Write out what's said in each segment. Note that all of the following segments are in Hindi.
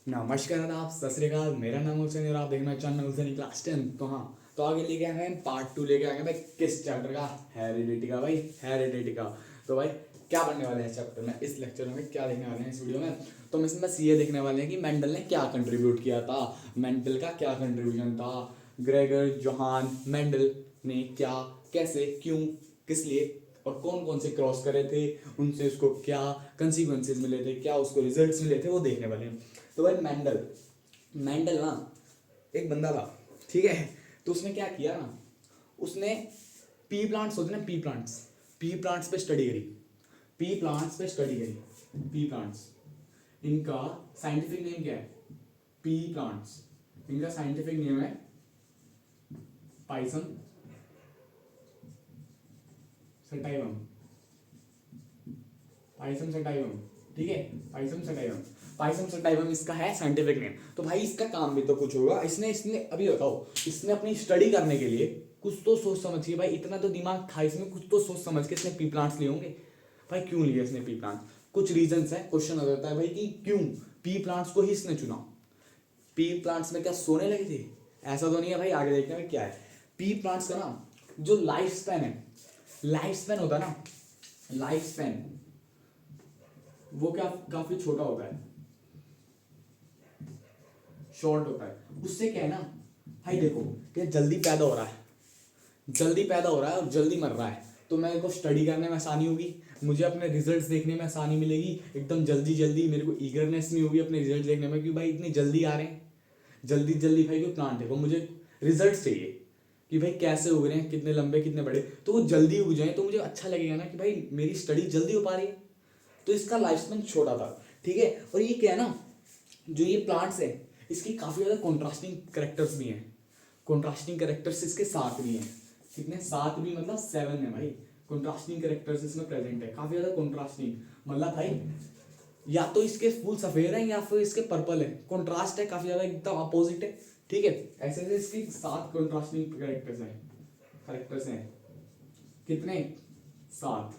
नमस्कार आदाब सत श्री अकाल। मेरा नाम हुसैन और आप देखना चैनल हुसैन क्लास 10। तो हाँ, तो आगे लेके आए हैं पार्ट 2 लेके आए हैं भाई। किस चैप्टर का? हेरिडिटी का भाई, हेरिडिटी का। तो भाई क्या पढ़ने वाले हैं चैप्टर में, इस लेक्चर में क्या देखने वाले हैं इस वीडियो में? तो हम इसमें बस ये देखने वाले हैं कि मेंडल ने क्या कंट्रीब्यूट किया था, मेंडल का क्या कंट्रीब्यूशन था, ग्रेगर जोहान मेंडल ने क्या, कैसे, क्यों, किस लिए और कौन कौन से क्रॉस करे थे, उनसे उसको क्या कंसिक्वेंसेज मिले थे, क्या उसको रिजल्ट्स मिले थे, वो देखने वाले हैं। तो भाई मेंडल मेंडल ना एक बंदा था, ठीक है। तो उसने क्या किया ना, उसने पी प्लांट्स होते ना, पी प्लांट्स पे स्टडी करी, पी प्लांट्स पे स्टडी करी। पी प्लांट्स, इनका साइंटिफिक नेम क्या है? पी प्लांट्स, इनका साइंटिफिक नेम है पाइसम सटाइवम, पाइसम सटाइवम, ठीक है। पाइसम सटाइवम इसका है साइंटिफिक नेम। तो भाई इसका काम भी तो कुछ होगा। इसने इसने अभी बताओ, इसने अपनी स्टडी करने के लिए कुछ तो सोच समझ के, भाई इतना तो दिमाग था इसमें, कुछ तो सोच समझ के इसने पी प्लांट्स लिए होंगे। भाई क्यों लिए इसने पी प्लांट्स? कुछ रीजंस है। क्वेश्चन हो जाता है भाई कि क्यों पी प्लांट्स को ही इसने चुना? पी प्लांट्स में क्या सोने लगे थे? ऐसा तो नहीं है भाई, आगे देखते हैं क्या है। पी प्लांट्स का ना जो लाइफ स्पैन है, लाइफ स्पैन होता है ना, लाइफ स्पैन वो क्या काफी छोटा होता है, शॉर्ट होता है। उससे क्या है ना भाई, देखो ये जल्दी पैदा हो रहा है, जल्दी पैदा हो रहा है और जल्दी मर रहा है। तो मेरे को स्टडी करने में आसानी होगी, मुझे अपने रिजल्ट्स देखने में आसानी मिलेगी, एकदम जल्दी जल्दी। मेरे को ईगरनेस नहीं होगी अपने रिजल्ट देखने में, क्योंकि भाई इतनी जल्दी आ रहे हैं, जल्दी जल्दी। भाई कोई प्लांट है वो, मुझे रिजल्ट चाहिए कि भाई कैसे उग रहे हैं, कितने लंबे कितने बड़े। तो वो जल्दी उग जाए तो मुझे अच्छा लगेगा ना कि भाई मेरी स्टडी जल्दी हो पा रही है। तो इसका लाइफ स्पेन छोटा था, ठीक है। और ये क्या है ना, जो ये प्लांट्स है इसकी काफ़ी ज़्यादा कॉन्ट्रास्टिंग करेक्टर्स भी हैं, कॉन्ट्रास्टिंग करेक्टर्स इसके साथ भी हैं। कितने? सात भी, मतलब 7 है भाई। कॉन्ट्रास्टिंग करेक्टर्स इसमें प्रेजेंट है, काफ़ी ज़्यादा कॉन्ट्रास्टिंग। मतलब भाई या तो इसके फूल सफ़ेद हैं या फिर इसके पर्पल है, कॉन्ट्रास्ट है काफ़ी ज़्यादा, एकदम अपोजिट है, ठीक है। ऐसे ऐसे इसकी 7 कॉन्ट्रास्टिंग करेक्टर्स हैं। कितने? 7,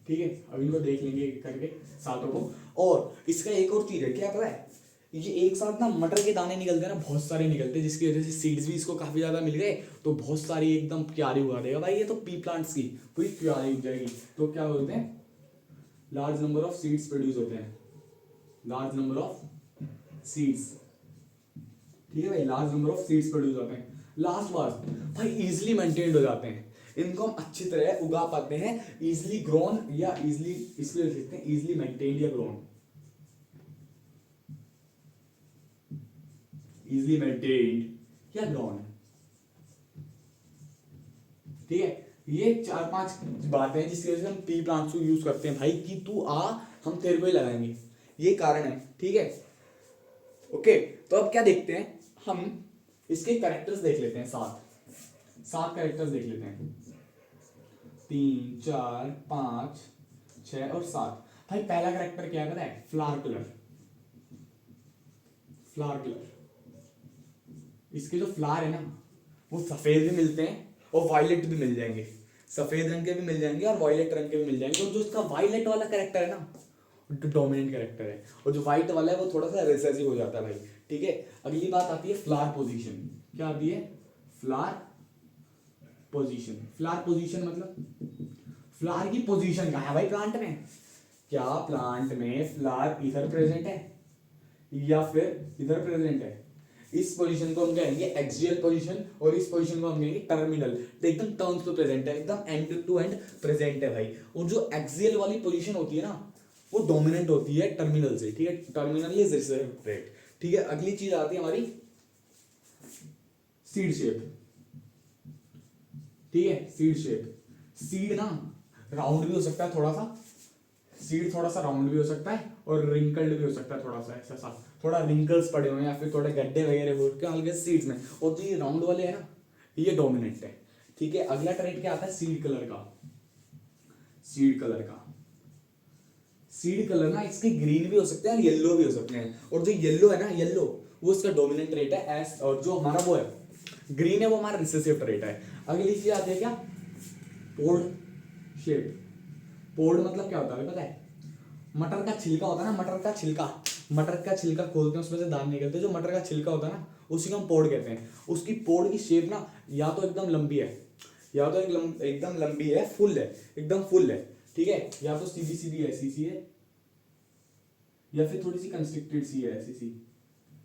ठीक है। अभी इनको देख लेंगे करके सातों को। और इसका एक और चीज है, क्या पता है? ये एक साथ ना मटर के दाने निकलते हैं ना, बहुत सारे निकलते हैं, जिसकी वजह से सीड्स भी इसको काफी ज्यादा मिल गए, तो बहुत सारी एकदम क्यारी उगा देगा भाई। ये तो पी प्लांट्स की पूरी क्यारी उग जाएगी। तो क्या बोलते हैं? Large number of seeds produce होते हैं, लार्ज नंबर ऑफ सीड्स, ठीक है भाई। Large number of seeds produce होते हैं। लास्ट बार भाई इजिली मेंटेन्ड हो जाते हैं, इनको हम अच्छी तरह उगा पाते हैं। इजिली ग्रोन या इजिली, इसलिए लिख सकते हैं इजिली मेंटेन्ड या ग्रोन, इजिली मेंटेन्ड या ग्रोन, ठीक है। ये 4-5 बातें हैं जिसकी वजह से हम पी प्लांट्स को यूज करते हैं भाई, कि तू आ हम तेरे को ही लगाएंगे, ये कारण है, ठीक है। ओके, तो अब क्या देखते हैं हम, इसके कैरेक्टर्स देख लेते हैं। 7 कैरेक्टर्स देख लेते हैं, 3, 4, 5, 6 और 7। भाई पहला कैरेक्टर क्या है पता है? Flower colour, flower colour. इसके जो फ्लावर है ना वो सफेद भी मिलते हैं और वायलेट भी मिल जाएंगे, सफेद रंग के भी मिल जाएंगे और वायलेट रंग के भी मिल जाएंगे। और जो इसका वायलेट वाला कैरेक्टर है ना, जो डोमिनेंट कैरेक्टर है, और जो व्हाइट वाला है वो थोड़ा सा रिसेसिव हो जाता है भाई, ठीक है। अगली बात आती है फ्लावर पोजीशन। क्या आती है? Flower position. फ्लावर पोजीशन मतलब फ्लावर की पोजीशन कहाँ है भाई प्लांट में? क्या प्लांट में फ्लावर इधर प्रेजेंट है या फिर इधर प्रेजेंट है? इस पोजीशन को हम कहेंगे एक्सियल पोजीशन और इस पोजीशन को हम कहेंगे टर्मिनल। तो एकदम टर्न्स पे प्रेजेंट है, एकदम एंड टू एंड प्रेजेंट है भाई। और जो एक्सियल वाली पोजीशन होती है ना वो डोमिनेंट होती है टर्मिनल से, ठीक है। टर्मिनल इज रिसेसिव ट्रेट, ठीक है। अगली चीज आती है हमारी सीड शेप, ठीक है। सीड शेप, सीड ना राउंड भी हो सकता है थोड़ा सा, सीड थोड़ा सा राउंड भी हो सकता है और रिंकल्ड भी हो सकता है, थोड़ा सा ऐसा सा, थोड़ा रिंकल्स पड़े हुए हैं या फिर थोड़े गड्ढे वगैरह हो के हल्के सीड्स में। और जो ये राउंड वाले हैं ना ये डोमिनेंट है, ठीक है। अगला ट्रेट क्या आता है? सीड कलर का, सीड कलर का। सीड कलर ना इसके ग्रीन भी हो सकते हैं और येलो भी हो सकते हैं। और जो येलो है ना, येलो वो इसका डोमिनेंट ट्रेट है एस, और जो हमारा वो है ग्रीन है वो हमारा रिसेसिव ट्रेट है। अगली चीज आती है क्या? Poured shape. पोर्ड मतलब क्या होता है पता है? मटर का छिलका होता है ना, मटर का छिलका खोलते हैं, उसमें से दाने निकलते हैं। जो मटर का छिलका होता है ना, उसी को हम पोड़ कहते हैं। उसकी पोड़ की शेप ना या तो एकदम लंबी है, या तो एकदम लंबी है, फुल है, एकदम फुल है, ठीक है, या तो सीधी सीधी है, ऐसी सी है, या फिर थोड़ी सी कंस्ट्रिक्टेड सी है, ऐसी सी,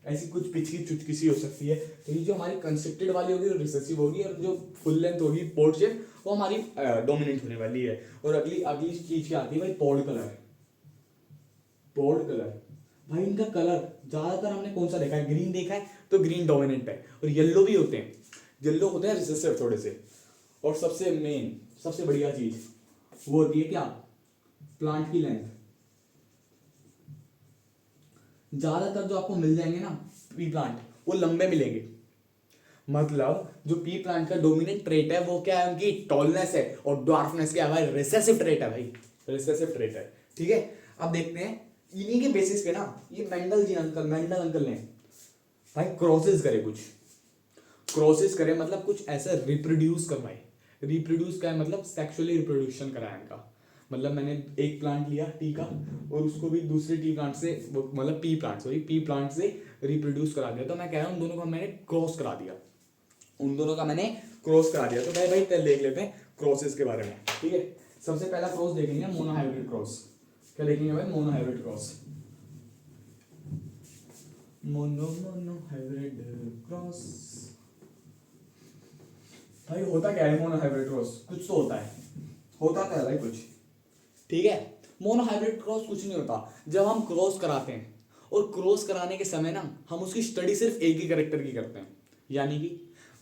ऐसी कुछ पिचकी चुचकी सी हो सकती है। तो ये जो हमारी कंस्ट्रिक्टेड वाली होगी वो रिसेसिव होगी, और जो फुल लेंथ होगी पोर्ट शेप वो हमारी डोमिनेंट होने वाली है। और अगली अगली चीज क्या आती है भाई, पोर्ड कलर। पोर्ड कलर भाई, इनका कलर ज्यादातर हमने कौन सा देखा है, ग्रीन देखा है, तो ग्रीन डोमिनेंट है, और येलो भी होते हैं, येलो होते हैं रिसेसिव थोड़े से। और सबसे मेन सबसे बढ़िया चीज वो होती है क्या, प्लांट की लेंथ। ज्यादातर जो आपको मिल जाएंगे ना पी प्लांट, वो लंबे मिलेंगे। मतलब जो पी प्लांट का डोमिनेंट ट्रेट है वो क्या है, उनकी टॉलनेस है, और ड्वार्फनेस क्या है भाई, रिसेसिव ट्रेट है भाई, रिसेसिव ट्रेट है, ठीक है। अब देखते हैं इन्हीं के बेसिस पे ना, ये मेंडल अंकल ने भाई क्रॉसेस करे, कुछ क्रॉसेस करे, मतलब कुछ ऐसा रिप्रोड्यूस करवाए। रिप्रोड्यूस क्या है, मतलब सेक्सुअली रिप्रोड्यूक्शन कराया इनका। मतलब मैंने एक प्लांट लिया टी का, और उसको भी दूसरे टी प्लांट से, मतलब पी प्लांट से रिप्रोड्यूस करा दिया। तो मैं कह रहा हूँ उन दोनों का मैंने क्रॉस करा दिया, तो भाई देख लेते हैं क्रॉसेस के बारे में, ठीक है। सबसे पहला क्रॉस देखेंगे मोनोहाइब्रिड क्रॉस। क्या देखेंगे भाई, मोनोहाइब्रिड क्रॉस। मोनोहाइब्रिड क्रॉस भाई होता क्या है, मोनोहाइब्रिड क्रॉस कुछ तो होता है भाई कुछ, ठीक है। मोनोहाइब्रिड क्रॉस कुछ नहीं होता। जब हम क्रॉस कराते हैं, और क्रॉस कराने के समय ना हम उसकी स्टडी सिर्फ एक ही कैरेक्टर की करते हैं। यानी कि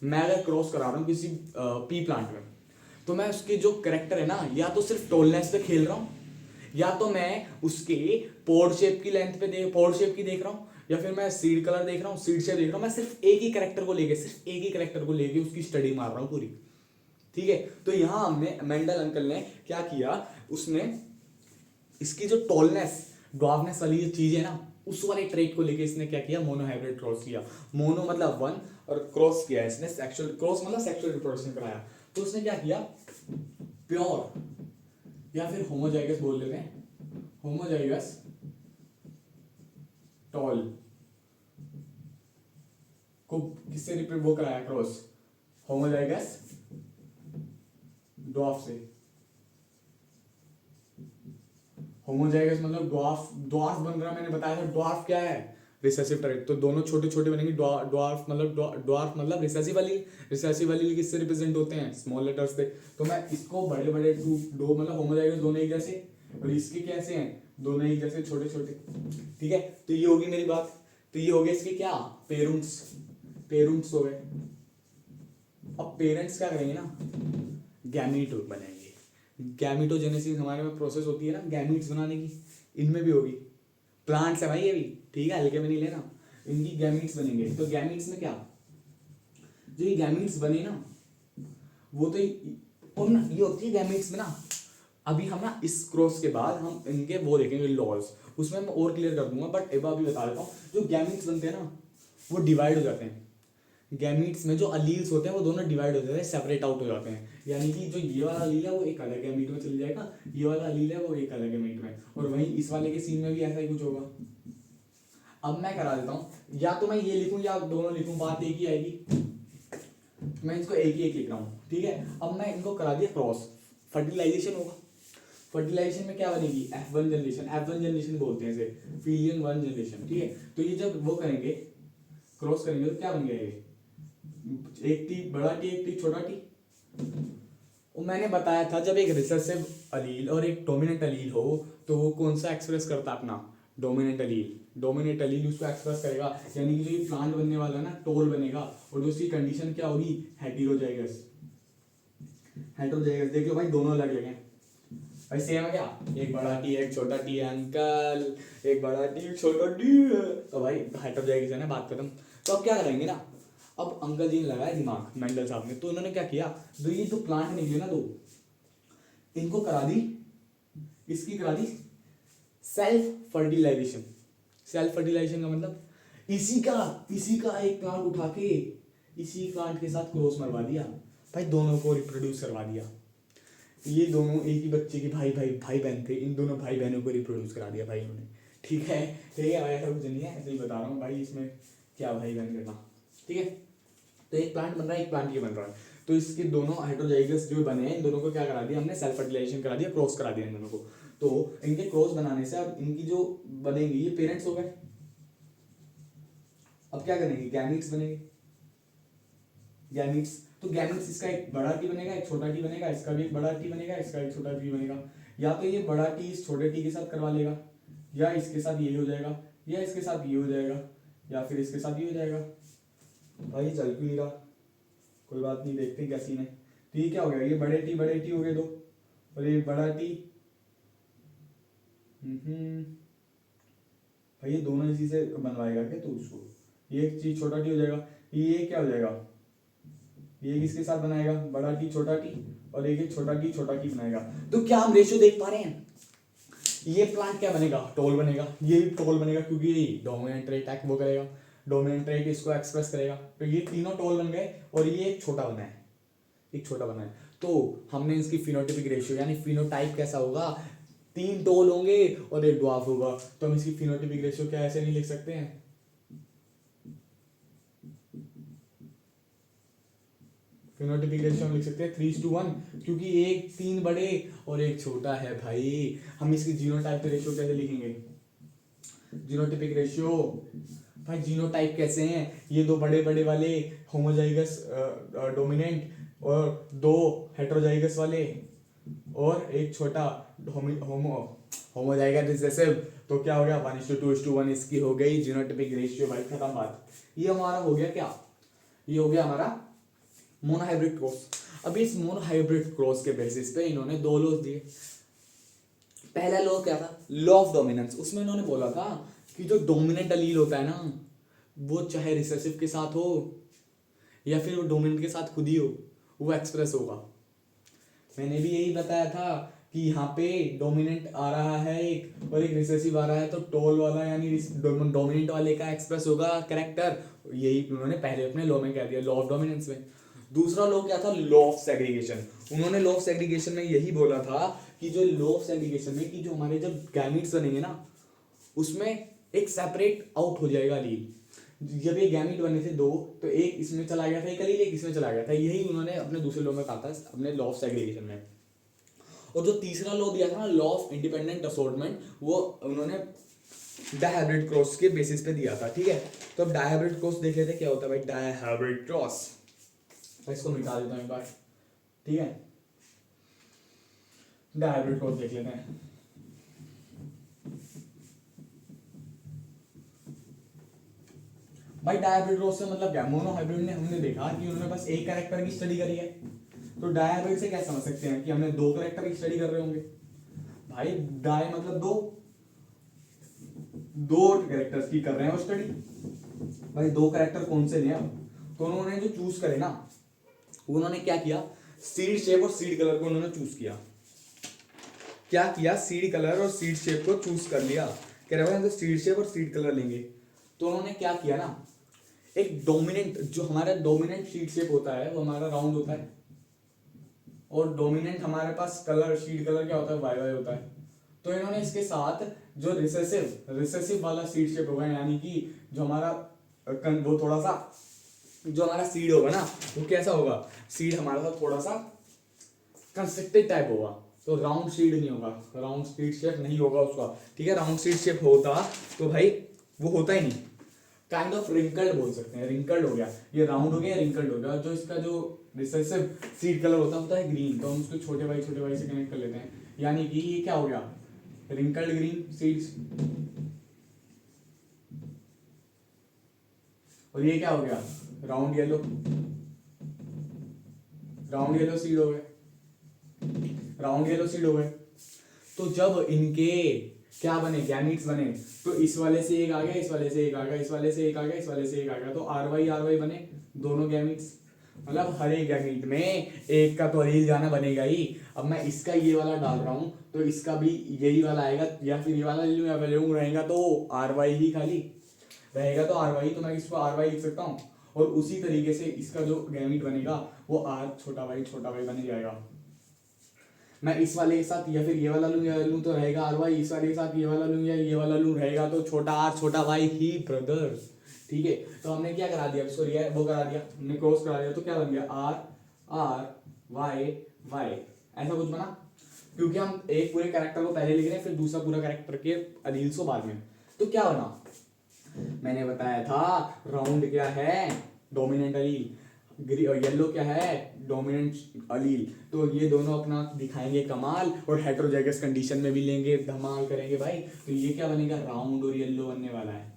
मैं अगर क्रॉस करा रहा हूँ किसी पी प्लांट में, तो मैं उसके जो कैरेक्टर है ना, या तो सिर्फ टॉलनेस पे खेल रहा हूँ, या तो मैं उसके पोर्ड शेप की लेंथ पे पोर्ड शेप की देख रहा हूँ, या फिर मैं सीड कलर देख रहा हूँ, सीड शेप देख रहा हूँ। मैं सिर्फ एक ही कैरेक्टर को लेके उसकी स्टडी मार रहा हूँ पूरी, ठीक है। तो यहां हमने मेंडल अंकल ने क्या किया, उसने इसकी जो टॉलनेस ड्वार्फनेस वाली जो चीज है ना, उस वाले ट्रेट को लेके इसने क्या किया, मोनोहाइब्रिड क्रॉस किया। मोनो मतलब वन, और क्रॉस किया इसने सेक्सुअल, क्रॉस मतलब सेक्सुअल रिप्रोडक्शन कराया। तो उसने क्या किया, प्योर या फिर होमोजाइगस बोल लेते हैं, होमोजाइगस टॉल को किससे वो कराया क्रॉस, होमोजाइगस ड्वार्फ से। होमोजाइगस मतलब ड्वार्फ बन रहा है, मैंने बताया था ड्वार्फ क्या है, रिसेसिव ट्रेट। तो दोनों छोटे छोटे बनेंगे, ड्वार्फ मतलब रिसेसिव वाली किससे रिप्रेजेंट होते हैं, स्मॉल लेटर्स से। तो मैं इसको बड़े बड़े दो मतलब होमोजाइगस दोनों एक जैसे, और इसके कैसे हैं, दोनों एक जैसे छोटे छोटे, ठीक है। तो ये होगी मेरी बात। तो ये हो गया इसके क्या, पेरेंट्स हो गए। अब पेरेंट्स क्या करेंगे ना, गैमीट बनेंगे। गैमीटोजेनेसिस हमारे में प्रोसेस होती है ना गैमीट्स बनाने की, इनमें भी होगी। प्लांट्स है भाई ये भी, ठीक है, हल्के में नहीं लेना। इनकी गैमीट्स बनेंगे। तो गैमीट्स में क्या, जो ये गैमीट्स बने ना, वो तो और ना ये होती है गैमीट्स में ना। अभी हम ना इस क्रॉस के बाद हम इनके वो देखेंगे लॉज, उसमें मैं और क्लियर कर दूंगा, बट एक बार अभी बता देता हूँ। जो गैमीट्स बनते हैं ना, वो डिवाइड हो जाते हैं। गैमीट्स में जो अलील्स होते हैं वो दोनों डिवाइड हो जाते हैं, सेपरेट आउट हो जाते हैं। यानी कि जो ये वाला अलील है वो एक अलग गैमीट में चल जाएगा, ये वाला अलील है वो एक अलग गैमीट में, और वहीं इस वाले के सीन में भी ऐसा ही कुछ होगा। अब मैं करा देता हूँ, या तो मैं ये लिखूं या दोनों लिखूं, बात एक ही आएगी। मैं इसको एक ही लिख रहा हूँ, ठीक है। अब मैं इनको करा दिया क्रॉस, फर्टिलाइजेशन होगा। फर्टिलाइजेशन में क्या बनेगी, F1 जनरेशन बोलते हैं इसे, फीलियन 1 जनरेशन, ठीक है। तो ये जब वो करेंगे, क्रॉस करेंगे, तो क्या बन गया ये, एक टी बड़ा टी, एक टी छोटा टी। और मैंने बताया था जब एक रिसेसिव अलील और एक डोमिनेंट अलील हो, तो वो कौन सा एक्सप्रेस करता है अपना, डोमिनेंट अलील उसको एक्सप्रेस करेगा। यानी कि जो ये प्लांट बनने वाला है ना, टोल बनेगा, और जो उसकी कंडीशन क्या होगी, हेटेरोजाइगस। देख लो भाई दोनों अलग अलग हैं भाई, सेम है क्या, एक बड़ा टी एक छोटा टी अंकल, एक बड़ा टी एक छोटा टी, तो भाई हेटेरोजाइगस है ना, बात खत्म। तो अब क्या करेंगे ना, अब अंकल जी ने लगाया दिमाग, मेंडल साहब ने। तो उन्होंने क्या किया, जो ये तो प्लांट निकले ना, दो इनको करा दी, इसकी करा दी सेल्फ फर्टिलाइजेशन। सेल्फ फर्टिलाइजेशन का मतलब इसी का एक प्लांट उठा के इसी प्लांट के साथ क्रॉस मरवा दिया भाई, दोनों को रिप्रोड्यूस करवा दिया। ये दोनों एक ही बच्चे के भाई भाई भाई बहन थे, इन दोनों भाई बहनों को रिप्रोड्यूस करा दिया भाई उन्होंने। ठीक है भाई, ऐसा कुछ नहीं है, ऐसे ही बता रहा हूँ भाई, इसमें क्या भाई बहन करना। ठीक है, तो एक प्लांट बन रहा है, एक प्लांट ये बन रहा है, तो इसके दोनों हाइड्रोजाइगस जो बने हैं, इन दोनों को क्या करा दिया हमने, सेल्फ फर्टिलाइजेशन करा दिया, क्रॉस करा दिया इन दोनों को। तो इनके क्रॉस बनाने से अब इनकी जो बनेंगी ये पेरेंट्स हो गए। अब क्या करेंगे, गैमीट्स बनेंगे, गैमीट्स। तो गैमीट्स, इसका एक बड़ा टी बनेगा, एक छोटा टी बनेगा, इसका भी एक बड़ा टी बनेगा, इसका एक छोटा टी बनेगा। या तो ये बड़ा टी इस छोटे टी के साथ करवा लेगा, या इसके साथ ये हो जाएगा, या इसके साथ ये हो जाएगा, या फिर इसके साथ ये हो जाएगा। भाई चल क्यों नहीं रहा, कोई बात नहीं, देखते हैं क्या सीन है। तो ये क्या हो गया, ये बड़े टी हो गए दो, और ये बड़ा टी। भाई ये दोनों इसी से बनवाएगा क्या तू उसको, ये एक चीज छोटा टी हो जाएगा, ये क्या हो जाएगा, ये किसके साथ बनाएगा, बड़ा टी छोटा टी, और एक छोटा टी बनाएगा। तो क्या हम रेशियो देख पा रहे हैं, ये प्लांट क्या बनेगा, टॉल बनेगा, ये भी टॉल बनेगा क्योंकि ये डोमिनेंट ट्रेट एक्ट वो करेगा, डोमिनेंट ट्रेट इसको एक्सप्रेस करेगा। तो ये तीनों टॉल बन गए, और ये एक छोटा बना है, एक छोटा बना है। तो हमने इसकी फिनोटाइपिक रेशियो यानी फिनोटाइप कैसा होगा, 3 टॉल होंगे और एक ड्वार्फ होगा। तो हम इसकी फिनोटाइपिक रेशियो क्या ऐसे नहीं लिख सकते हैं, फिनोटाइपिक रेशियो हम लिख सकते हैं 3:1, क्योंकि एक 3 बड़े और एक छोटा है भाई। हम इसकी जीनोटाइप रेशियो कैसे लिखेंगे, जीनोटाइपिक रेशियो, भाई जीनोटाइप कैसे हैं, ये 2 बड़े बड़े वाले होमोजाइगस डोमिनेंट, और 2 हेटेरोजाइगस वाले, और एक छोटा होमोजाइगस रिसेसिव। तो क्या हो गया, 1:2:1 इसकी हो गई जीनोटाइपिक रेशियो। भाई खत्म बात, ये हमारा हो गया क्या, ये हो गया हमारा मोनोहाइब्रिड क्रॉस। अब इस मोनोहाइब्रिड क्रॉस के बेसिस पे इन्होंने 2 लॉज दिए। पहला लॉ क्या था, लॉ ऑफ डोमिनेंस। उसमें इन्होंने बोला था कि जो डोमिनेंट अलील होता है ना, वो चाहे रिसेसिव के साथ हो या फिर वो डोमिनेंट के साथ खुद ही हो, वो एक्सप्रेस होगा। मैंने भी यही बताया था कि यहाँ पे डोमिनेंट आ रहा है एक और एक रिसेसिव आ रहा है, तो टॉल वाला यानी डोमिनेंट वाले का एक्सप्रेस होगा कैरेक्टर। यही उन्होंने पहले अपने लॉ में कह दिया, लॉ ऑफ डोमिनेंस में। दूसरा लॉ क्या था, लॉ ऑफ सेग्रीगेशन। उन्होंने लॉ ऑफ सेग्रीगेशन में यही बोला था कि जो लॉ ऑफ सेग्रीगेशन में कि जो हमारे जब गैमीट्स बनेंगे ना, उसमें एक सेपरेट आउट हो जाएगा अलील। जब ये गैमीट बने थे 2, तो एक इसमें चला गया था एक अलील, एक इसमें चला गया था। यही उन्होंने अपने दूसरे लॉ में कहा था, अपने लॉ ऑफ सेग्रीगेशन में। और जो तीसरा लॉ दिया था ना, लॉ ऑफ इंडिपेंडेंट असॉर्टमेंट, वो उन्होंने डायहाइब्रिड क्रॉस के बेसिस पे दिया था। ठीक है, तो अब डायहाइब्रिड क्रॉस देख लेते हैं क्या होता है भाई, डायहाइब्रिड क्रॉस। इसको मिटा देता हूं एक बार, ठीक है, डायहाइब्रिड क्रॉस देख लेते हैं। भाई डायहाइब्रिड क्रॉस से मतलब क्या, मोनोहाइब्रिड ने हमने देखा कि उन्होंने बस एक कैरेक्टर की स्टडी करी है, तो डायहाइब्रिड से क्या समझ सकते हैं कि हमने 2 कैरेक्टर की स्टडी कर रहे होंगे। भाई डाई मतलब 2 कैरेक्टर्स की कर रहे हैं वो स्टडी। भाई 2 कैरेक्टर कौन से लिए, तो उन्होंने जो चूज करे ना, उन्होंने क्या किया, सीड शेप और सीड कलर को उन्होंने चूज किया। क्या किया, सीड कलर और सीड शेप को चूज कर लिया। कह रहे हैं सीड शेप और सीड कलर लेंगे, तो उन्होंने क्या किया ना, एक डोमिनेंट, जो हमारा डोमिनेंट सीड शेप होता है वो हमारा राउंड होता है, और डोमिनेंट हमारे पास कलर सीड कलर क्या होता है, वाई वाई होता है। तो इन्होंने इसके साथ जो रिसेसिव वाला सीड शेप होगा, यानी कि जो हमारा वो थोड़ा सा जो हमारा सीड होगा ना, वो कैसा होगा, सीड हमारा साथ थोड़ा सा कंस्ट्रक्टेड टाइप होगा, तो राउंड सीड नहीं होगा, राउंड सीड शेप नहीं होगा उसका। ठीक है, राउंड सीड शेप होता तो भाई वो होता ही नहीं, काइंड ऑफ रिंकल्ड बोल सकते हैं, रिंकल्ड हो गया, ये राउंड हो गया, रिंकल्ड हो गया। जो इसका जो रिसेसिव सीड कलर होता है ग्रीन, तो हम उसको छोटे भाई से कनेक्ट कर लेते हैं, यानी कि ये क्या हो गया, रिंकल्ड ग्रीन सीड्स। और ये क्या हो गया, राउंड येलो सीड हो गए, राउंड येलो सीड हो गए। तो जब इनके क्या बने, गैमीट्स बने, तो इस वाले से एक आ गया, इस वाले से एक आ गया, इस वाले से एक आ गया, इस वाले से एक आ गया, तो आर वाई बने दोनों गैमीट्स। मतलब हर एक गैमीट में एक का तो अलील जाना बनेगा ही। अब मैं इसका ये वाला डाल रहा हूँ, तो इसका भी यही वाला आएगा, या फिर ये वाला ले लूँ या फिर लूँ, रहेगा तो आर वाई ही खाली रहेगा, तो आर वाई, तो मैं इसको आर वाई लिख सकता हूँ। और उसी तरीके से इसका जो गैमीट बनेगा वो आर छोटा वाई बन जाएगा। मैं इस वाले के साथ या फिर ये वाला लूँ, या लूँ तो रहेगा आर वाई, इस वाले के साथ ये वाला लूँ या ये वाला लूँ रहेगा तो छोटा आर छोटा वाई ही ब्रदर। ठीक है, तो हमने क्या करा दिया, इसको वो करा दिया, हमने क्रॉस करा दिया, तो क्या बन गया आर आर वाई वाई, ऐसा कुछ बना। क्योंकि हम एक पूरे कैरेक्टर को पहले लिख रहे हैं, फिर दूसरा पूरा कैरेक्टर के अलील्स को बाद में। तो क्या बना, मैंने बताया था राउंड क्या है, डोमिनेंट अलील, येलो क्या है, डोमिनेंट अलील। तो ये दोनों अपना दिखाएंगे कमाल, और हेटेरोजाइगस कंडीशन में भी लेंगे, धमाल करेंगे भाई। तो ये क्या बनेगा, राउंड और येलो बनने वाला है।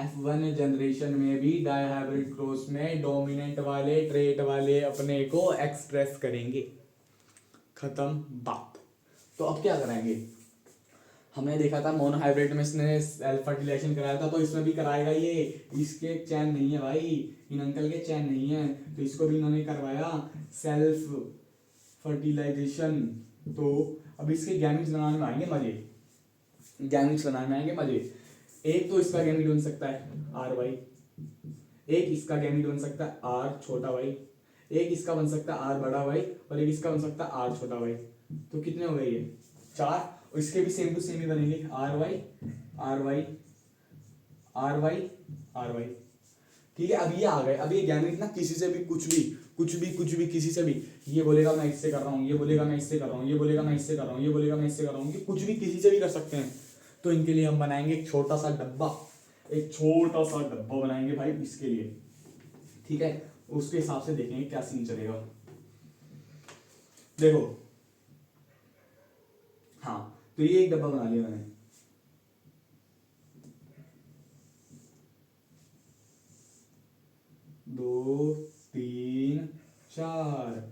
F1 जनरेशन में भी डायहाइब्रिड क्रॉस में डोमिनेंट वाले ट्रेट वाले अपने को एक्सप्रेस करेंगे, खत्म बात। तो अब क्या कराएंगे, हमने देखा था मोनोहाइब्रिड में इसने सेल्फ फर्टिलाइजेशन कराया था, तो इसमें भी कराएगा ये। इसके चैन नहीं है भाई, इन अंकल के चैन नहीं है, तो इसको भी इन्होंने करवाया सेल्फ फर्टिलाइजेशन। तो अब इसके गैमेट्स बनाने में आएंगे मजे, गैमेट्स बनाने में आएंगे मजे। एक तो इसका गैमेट बन सकता है आर वाई, एक इसका गैमेट बन सकता है आर छोटा वाई, एक इसका बन सकता है आर बड़ा वाई, और एक इसका बन सकता है आर छोटा वाई। तो कितने हो गए ये, 4। और इसके भी सेम टू सेम ही बनेंगे, R Y R Y R Y R Y. ठीक है, अब ये आ गए, अब ये गैमेट ना किसी से भी कुछ भी किसी से भी, ये बोलेगा मैं इससे कर रहा हूँ, ये बोलेगा मैं इससे कर रहा हूँ, ये बोलेगा मैं इससे कर रहा हूँ, ये बोलेगा मैं इससे कर रहा हूँ, ये कुछ भी किसी से भी कर सकते हैं। तो इनके लिए हम बनाएंगे एक छोटा सा डब्बा, एक छोटा सा डब्बा बनाएंगे भाई इसके लिए। ठीक है, उसके हिसाब से देखेंगे क्या सीन चलेगा। देखो, हाँ, तो ये एक डब्बा बना लिया मैंने, दो तीन चार,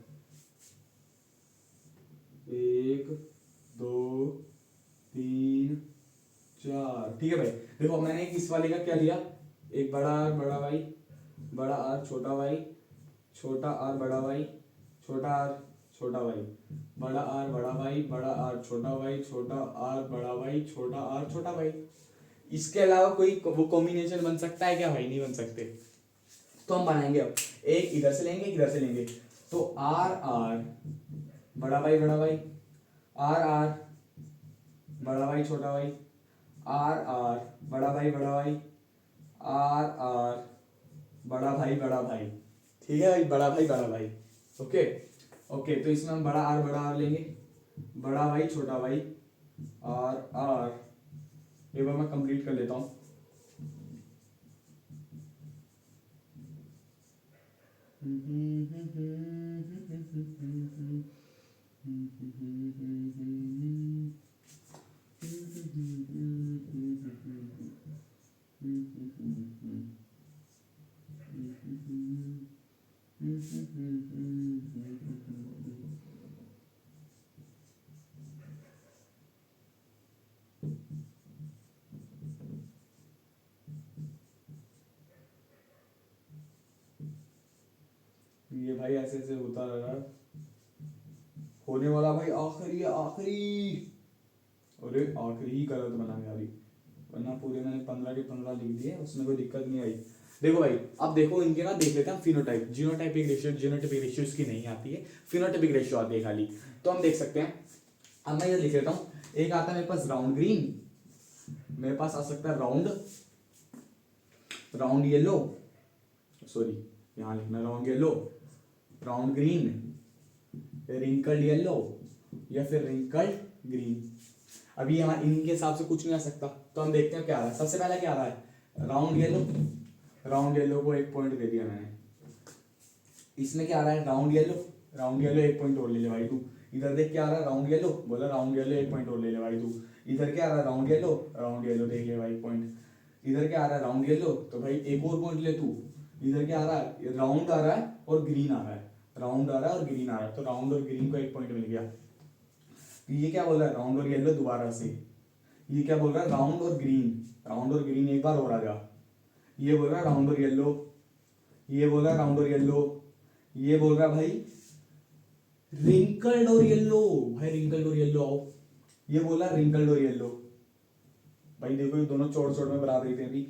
1 2 3 4। ठीक है भाई, देखो मैंने इस वाले का क्या लिया, एक बड़ा आर बड़ा वाई, बड़ा आर छोटा वाई, छोटा आर बड़ा वाई, छोटा आर छोटा वाई, बड़ा आर बड़ा वाई, बड़ा आर छोटा वाई, छोटा आर बड़ा वाई, छोटा आर छोटा वाई। इसके अलावा कोई वो कॉम्बिनेशन बन सकता है क्या भाई, नहीं बन सकते। तो हम बनाएंगे, अब एक इधर से लेंगे, एक इधर से लेंगे। तो आर आर बड़ा वाई बड़ा वाई, आर आर बड़ा वाई छोटा वाई, आर आर बड़ा भाई बड़ा भाई, आर आर बड़ा भाई बड़ा भाई। ठीक है भाई, बड़ा भाई बड़ा भाई। ओके ओके, तो इसमें हम बड़ा आर लेंगे, बड़ा भाई छोटा भाई, आर आर। एक बार मैं कंप्लीट कर लेता हूँ। ये भाई ऐसे ऐसे होता रहा, होने वाला भाई आखिरी आखिरी, अरे आखिरी ही गलत बना गया अभी, वरना पूरे मैंने 15 के 15 लिख दिए, उसमें कोई दिक्कत नहीं आई। देखो भाई, अब देखो इनके ना देख लेते हैं phenotype, genotypic ratio, genotypic ratio इसकी नहीं आती है, फिनोटाइपिक रेशियो आती है खाली। तो हम देख सकते हैं, अब मैं ये लिख लेता हूँ, एक आता है मेरे पास राउंड ग्रीन, मेरे पास आ सकता है राउंड राउंड येलो, सॉरी यहाँ लिखना round yellow, round green, wrinkled yellow, या फिर रिंकल्ड ग्रीन। अभी यहाँ इनके हिसाब से कुछ नहीं आ सकता, तो हम देखते हैं क्या आ रहा है। सबसे पहले क्या आ रहा है, राउंड येलो, राउंड येलो को 1 पॉइंट दे दिया मैंने। इसमें क्या आ रहा है, round yellow, round yellow 1 point और ले ले भाई तू। इधर देख क्या आ रहा है, राउंड येलो, बोला राउंड येलो 1 पॉइंट और ले ले भाई तू। इधर क्या आ रहा है, राउंड येलो देख ले भाई पॉइंट। इधर क्या आ रहा है, राउंड येलो, तो भाई एक और पॉइंट ले तू। इधर क्या आ रहा है, राउंड आ रहा है और ग्रीन आ रहा है, राउंड आ रहा है और ग्रीन आ रहा है, तो राउंड और ग्रीन को 1 पॉइंट मिल गया। तो ये क्या बोल रहा है, राउंड और येलो दोबारा से। ये क्या बोल रहा है, राउंड और ग्रीन, राउंड और ग्रीन एक बार और आ गया। ये बोल रहा है राउंड और येलो, ये बोल रहा है राउंड और येलो, ये बोल रहा है भाई रिंकल्ड और येलो, भाई रिंकल्ड और येलो आओ। ये बोला रिंकल्ड और येलो, भाई देखो ये दोनों चौड़ चौड़ में बराबरी थे अभी।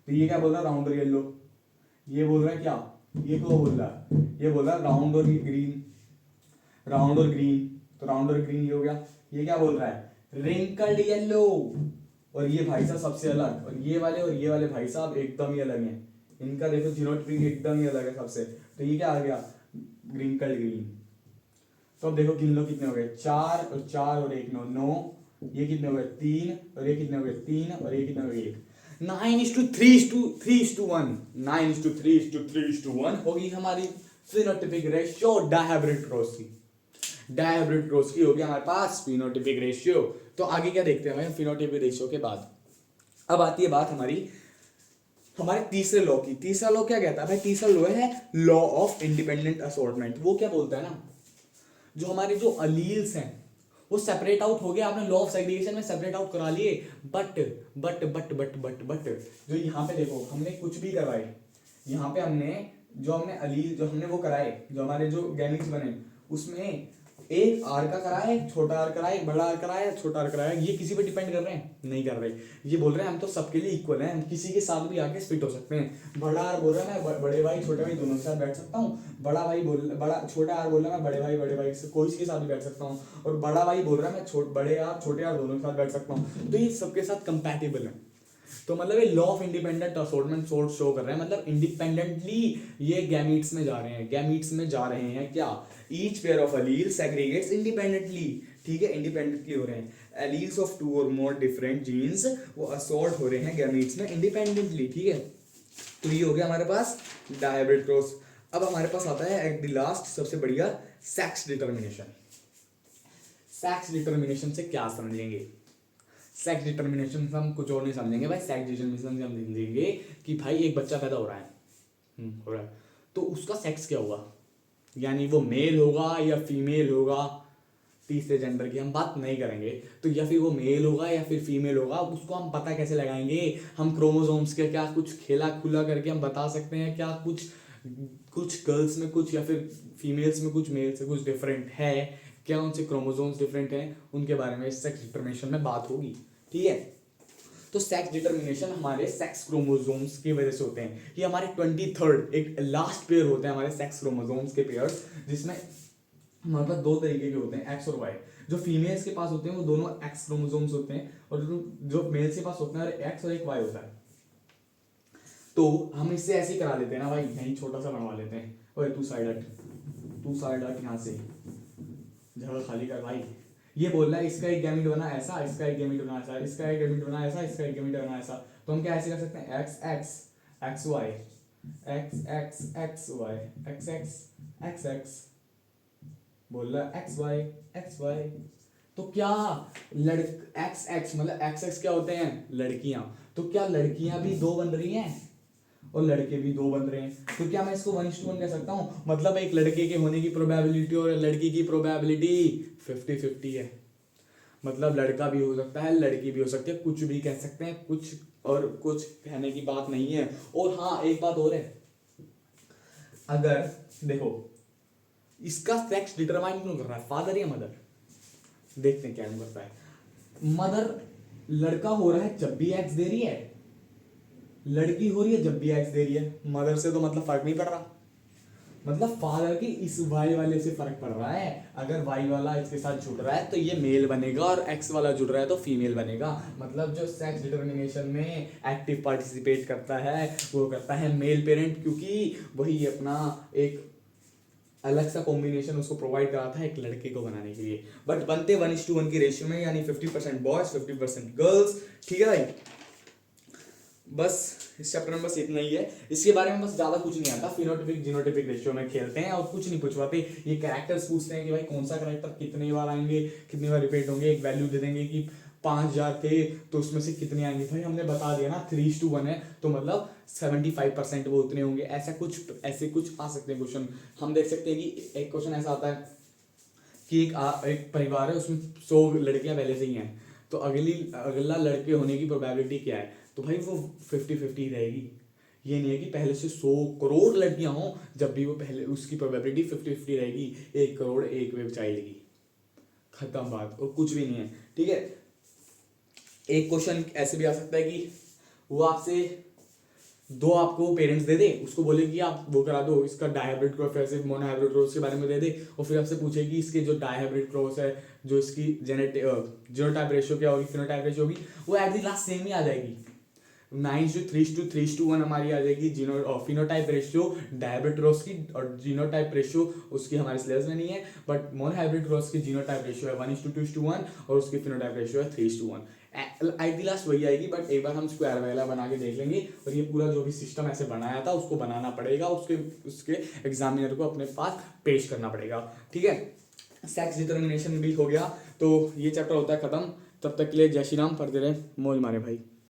तो ये क्या बोल रहा है, राउंड और येलो। ये बोल रहा है क्या, ये क्या बोल रहा है, ये बोल रहा है राउंड और ग्रीन, राउंड और ग्रीन। तो राउंड और ग्रीन ये हो गया। ये क्या बोल रहा है, रिंकल्ड येलो। और ये भाई साहब सबसे अलग, और ये वाले भाई साहब एकदम ही अलग हैं, इनका देखो जीनोटिपिक एकदम ही अलग है सबसे। तो ये क्या आ गया, रिंकल्ड ग्रीन। तो अब देखो गिन लो कितने हो गए, 4 और 4 और 1 9, ये कितने हो गए 3 और ये कितने हो गए 3 और ये कितने हो गए 1। 9:3:1, 9:3:3:1 होगी हमारी फिनोटिपिक रेशियो डायहाइब्रिड क्रॉस की। डायहाइब्रिड क्रॉस की होगी हमारे पास फिनोटिपिक रेशियो। तो आगे क्या देखते हैं भाई फिनोटिपिक रेशियो के बाद। अब आती है बात हमारे तीसरे लॉ की। तीसरा लॉ क्या कहता है भाई, तीसरा लॉ है लॉ ऑफ इंडिपेंडेंट असॉर्टमेंट। वो क्या बोलता है ना, जो हमारे जो अलील्स हैं वो सेपरेट आउट हो गया, आपने लॉ ऑफ सेग्रीगेशन में सेपरेट आउट करा लिए, बट जो यहाँ पे देखो हमने कुछ भी करवाए, यहाँ पे हमने अलील जो हमने वो कराए, जो हमारे जो गैमेट्स बने उसमें एक आर का कराया, एक छोटा आर कराया, एक बड़ा आर कराया, छोटा आर कराया, ये किसी पे डिपेंड कर रहे हैं, नहीं कर रहे। ये बोल रहे हैं हम तो सबके लिए इक्वल हैं, हम किसी के साथ भी आके स्प्लिट हो सकते हैं। बड़ा आर बोल रहा है मैं बड़े भाई छोटे भाई दोनों के साथ बैठ सकता हूँ, छोटा आर बोल रहा है मैं बड़े भाई से कोई के साथ भी बैठ सकता हूँ, और बड़ा भाई बोल रहा है मैं छोटे आर दोनों के साथ बैठ सकता हूँ। तो ये सबके साथ कंपैटिबल है। तो मतलब ये law of independent assortment show कर रहे हैं, मतलब इंडिपेंडेंटली ये गैमीट्स में जा रहे हैं क्या, each pair of allele segregates independently, ठीक है, इंडिपेंडेंटली हो रहे हैं। एलील्स ऑफ 2 और मोर डिफरेंट जीन्स वो असॉर्ट हो रहे हैं गैमीट्स में इंडिपेंडेंटली, ठीक है। तो ये हो गया हमारे पास डायहाइब्रिड क्रॉस। अब हमारे पास आता है एट द लास्ट सबसे बढ़िया सेक्स डिटर्मिनेशन। सेक्स डिटर्मिनेशन से क्या समझेंगे, सेक्स डिटर्मिनेशन से हम कुछ और नहीं समझेंगे भाई। सेक्स डिटर्मिनेशन से हम समझेंगे कि भाई एक बच्चा पैदा हो रहा है तो उसका सेक्स क्या होगा, यानी वो मेल होगा या फीमेल होगा, तीसरे जेंडर की हम बात नहीं करेंगे। तो या फिर वो मेल होगा या फिर फीमेल होगा, उसको हम पता कैसे लगाएंगे, हम क्रोमोसोम्स के क्या कुछ खेला खुला करके हम बता सकते हैं क्या, कुछ गर्ल्स में कुछ या फिर फीमेल्स में कुछ मेल से कुछ डिफरेंट है क्या, उनसे क्रोमोसोम्स डिफरेंट हैं, उनके बारे में सेक्स डिटर्मिनेशन में बात होगी, ठीक है। तो सेक्स डिटर्मिनेशन हमारे सेक्स क्रोमोसोम्स की वजह से होते हैं। ये हमारे 23rd एक लास्ट पेयर होते हैं हमारे सेक्स क्रोमोसोम्स के पेयर्स, जिसमें हमारे पास 2 तरीके के होते हैं, एक्स और वाई। जो फीमेल्स के पास होते हैं वो दोनों एक्स क्रोमोसोम्स होते हैं, और जो मेल्स के पास होते हैं एक्स और एक वाई होता है। तो हम इससे ऐसे ही करा लेते हैं ना भाई, यहीं छोटा सा बनवा लेते हैं, ओए तू साइड हट यहाँ से, जगह खाली कर भाई। ये बोल रहा है इसका एक गैमेट बना ऐसा, इसका एक गैमेट बना ऐसा, इसका एक गैमेट बना ऐसा, इसका एक गैमेट बना ऐसा। तो हम क्या ऐसे कर सकते हैं, X X X Y X X X Y X X X X, बोल रहा है एक्स वाई। तो क्या एक्स एक्स मतलब एक्स एक्स क्या होते हैं, लड़कियां। तो क्या लड़कियां भी 2 बन रही हैं और लड़के भी 2 बन रहे हैं, तो क्या मैं इसको 1:1 कह सकता हूँ, मतलब एक लड़के के होने की प्रोबेबिलिटी और लड़की की प्रोबेबिलिटी 50-50 है। मतलब लड़का भी हो सकता है लड़की भी हो सकती है, कुछ भी कह सकते हैं, कुछ कहने की बात नहीं है। और हाँ एक बात और है, अगर देखो इसका सेक्स डिटरमाइन क्यों कर रहा है, फादर या मदर, देखते हैं क्या करता है। मदर लड़का हो रहा है जब भी एक्स दे रही है, लड़की हो रही है जब भी एक्स दे रही है, मदर से तो मतलब फर्क नहीं पड़ रहा, मतलब फादर की इस वाई वाले से फर्क पड़ रहा है। अगर वाई वाला इसके साथ जुड़ रहा है तो ये मेल बनेगा, और एक्स वाला जुड़ रहा है तो फीमेल बनेगा। मतलब जो सेक्स डिटर्मिनेशन में एक्टिव पार्टिसिपेट करता है वो करता है मेल पेरेंट, क्योंकि वही अपना एक अलग सा कॉम्बिनेशन उसको प्रोवाइड कराता है एक लड़के को बनाने के लिए। बट बनते 1:1 की रेशियो में, यानी 50% बॉयज 50% गर्ल्स, ठीक है भाई। बस इस चैप्टर में बस इतना ही है, इसके बारे में बस ज्यादा कुछ नहीं आता। फिनोटिपिक जीनोटिपिक रेशियो में खेलते हैं और कुछ नहीं पूछवाते। ये कैरेक्टर्स पूछते हैं कि भाई कौन सा कैरेक्टर कितने बार आएंगे, कितनी बार रिपीट होंगे, एक वैल्यू दे देंगे कि 5000 थे तो उसमें से कितने आएंगे। भाई हमने बता दिया ना 3:1 है, तो मतलब 75% वो उतने होंगे। ऐसे कुछ आ सकते हैं क्वेश्चन। हम देख सकते हैं कि एक क्वेश्चन ऐसा आता है कि एक परिवार है उसमें 100 लड़कियां पहले से ही हैं, तो अगला लड़के होने की प्रोबेबिलिटी क्या है, तो भाई वो 50-50 रहेगी। ये नहीं है कि पहले से 100 करोड़ लड़कियां हों, जब भी वो पहले उसकी प्रोबेबिलिटी 50-50 रहेगी। 1 करोड़ एक वेब चाइल्ड की, खत्म बात, और कुछ भी नहीं है, ठीक है। एक क्वेश्चन ऐसे भी आ सकता है कि वो आपसे दो आपको पेरेंट्स दे दे, उसको बोले कि आप वो करा दो, इसका डायहाइब्रिड क्रॉस ऐसे मोनोहाइब्रिड क्रॉस के बारे में दे दे, और फिर आपसे पूछे कि इसके जो डायहाइब्रिड क्रॉस है, जो इसकी जीनोटाइप रेशियो क्या होगी, फिनोटाइप रेशियो होगी, वो एट द लास्ट सेम ही आ जाएगी। 9:3:1 हमारी आ जाएगी फिनोटाइप रेशियो डायहाइब्रिड क्रॉस की, और जीनोटाइप रेशियो उसकी हमारे सिलेबस में नहीं है, बट मोनोहाइब्रिड क्रॉस की जीनोटाइप रेशियो है 1:2:1 और उसकी फिनोटाइप रेशियो है 3:1। एट द लास्ट वही आएगी, बट एक बार हम स्क्वायर वगैरह बना के देख लेंगे, और ये पूरा जो भी सिस्टम ऐसे बनाया था उसको बनाना पड़ेगा, उसके एग्जामिनर को अपने पास पेश करना पड़ेगा। ठीक है, सेक्स डिटर्मिनेशन भी हो गया, तो ये चैप्टर होता है खत्म। तब तक के लिए जय श्री राम, पढ़ते रहे, मौज मारे भाई।